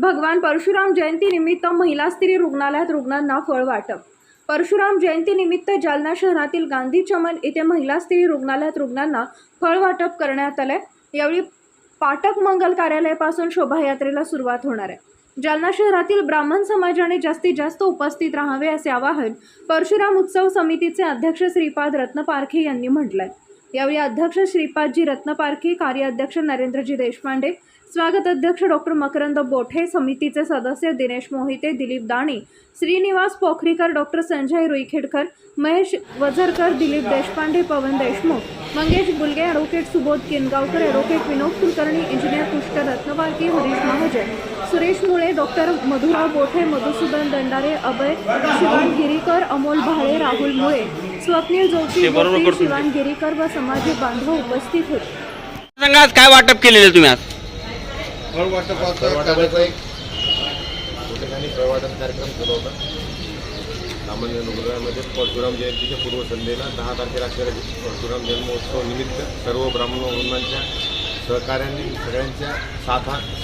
भगवान परशुराम जयंती निमित्त महिला स्त्री रुग्णालयात रुग्णांना फळ वाटप। परशुराम जयंती निमित्त जालना शहरातील गांधी चमन येथे महिला स्त्री रुग्णालयात रुग्णांना फळ वाटप करण्यात आले। यावेळी पाठक मंगल कार्यालयापासून शोभायात्रेला सुरुवात होणार आहे। जालना शहरातील ब्राह्मण समाजाने जास्तीत जास्त उपस्थित राहावे असे आवाहन परशुराम उत्सव समितीचे अध्यक्ष श्रीपाद रत्नपारखे यांनी म्हटले। यावेळी अध्यक्ष श्रीपादजी रत्नपारखे, कार्याध्यक्ष नरेंद्रजी देशपांडे, स्वागत अध्यक्ष डॉक्टर मकरंद बोठे, समितीचे सदस्य दिनेश मोहिते, दिलीप दाणी, श्रीनिवास पोखरीकर, डॉक्टर संजय रुईखेडकर, महेश वझरकर, दिलीप देशपांडे, पवन देशमुख, मंगेश बुलगे, ॲडव्होकेट सुबोध किनगावकर, ॲडव्होकेट विनोद कुलकर्णी, इंजिनियर पुष्कर रत्नपारखे, हरीश महाजन, सुरेश मुळे, डॉक्टर मधुराव बोठे, मधुसूदन दंडारे, अभय शिवान गिरीकर, अमोल भाळे, राहुल मुळे, स्वप्नील जोशी, शिवान गिरीकर व समाज बांधव उपस्थित होते। सांगा आज काय वाटप केलेले तुम्ही आज? फळ वाटपाचा एक ठिकाणी फळ वाटप कार्यक्रम केला होता। सामान्य रुग्णालयामध्ये परशुराम जयंतीच्या पूर्वसंध्येला 10 तारखेला परशुराम जन्मोत्सव निमित्त सर्व ब्राह्मण मुलांच्या सहकार्याने सगळ्यांच्या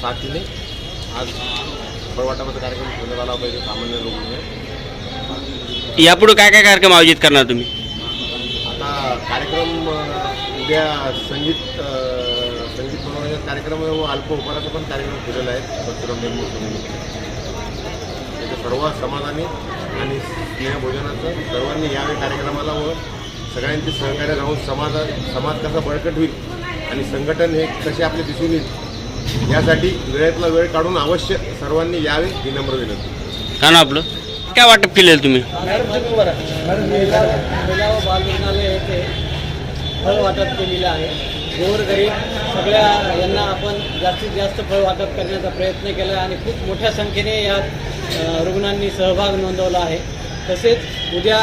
साथीने आज फळ वाटपाचा कार्यक्रम ठेवण्यात आला पाहिजे। सामान्य रुग्णालय यापुढे काय काय कार्यक्रम आयोजित करणार तुम्ही? आता कार्यक्रम उद्या संगीत बनवण्याचा कार्यक्रम व अल्प उपहाराचा पण कार्यक्रम ठेवलेला आहे परशुराम जन्मोत्सवानिमित्त। त्याच्या सर्व समाजाने आणि स्नेहभोजनाचं सर्वांनी यावे कार्यक्रमाला व सगळ्यांचे सहकार्य राहून समाज कसा बळकट होईल आणि संघटन हे कसे आपले दिसून येईल यासाठी वेळेतला वेळ काढून अवश्य सर्वांनी यावे ही नम्र विनंती। का ना आपलं काय वाटप केलेलं तुम्ही? महिला व बाल रुग्णालय येथे फळ वाटप केलेलं आहे। गोरगरीब सगळ्या यांना आपण जास्तीत जास्त फळ वाटप करण्याचा प्रयत्न केला आणि खूप मोठ्या संख्येने यात रुग्णांनी सहभाग नोंदवला आहे। तसेच उद्या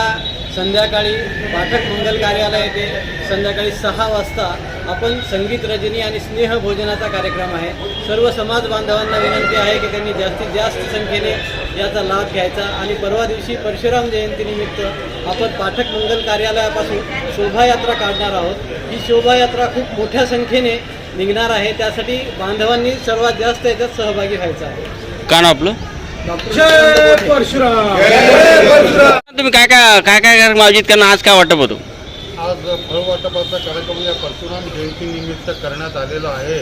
संध्याकाळी पाठक मंगल कार्यालय येथे संध्याकाळी 6 वाजता आपण संगीत रजनी आणि स्नेहभोजनाचा कार्यक्रम आहे। सर्व समाज बांधवांना विनंती आहे की त्यांनी जास्तीत जास्त संख्येने याचा लाभ घ्यायचा आणि परवा दिवशी परशुराम जयंतीनिमित्त आपण पाठक मंगल कार्यालयापासून शोभायात्रा काढणार आहोत। ही शोभायात्रा खूप मोठ्या संख्येने निघणार आहे, त्यासाठी बांधवांनी सर्वात जास्त याच्यात सहभागी व्हायचं आहे। का ना आपलं जय परशुराम। तुम्ही काय कार्यक्रम आयोजित करणार? आज काय वाटप होतं? आज फळ वाटपाचा कार्यक्रम या परशुराम जयंतीनिमित्त करण्यात आलेला आहे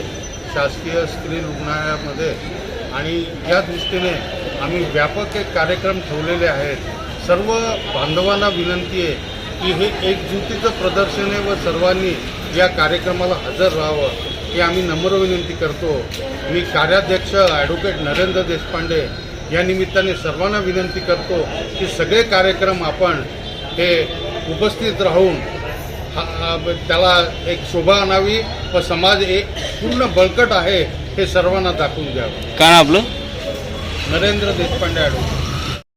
शासकीय स्त्री रुग्णालयामध्ये आणि या दृष्टीने आम्ही व्यापक एक कार्यक्रम ठेवलेले आहेत। सर्व बांधवांना विनंती आहे की हे एकजुटीचं प्रदर्शन आहे व सर्वांनी या कार्यक्रमाला हजर राहावं ही आम्ही नम्र विनंती करतो। मी कार्याध्यक्ष ॲडव्होकेट नरेंद्र देशपांडे या निमित्ताने सर्वांना विनंती करतो की सगळे कार्यक्रम आपण हे उपस्थित राहून त्याला एक शोभा आणावी व समाज एक पूर्ण बळकट आहे हे सर्वांना दाखवून द्यावं। का ना आपलं नरेंद्र देशपांडे ॲडव्होकेट।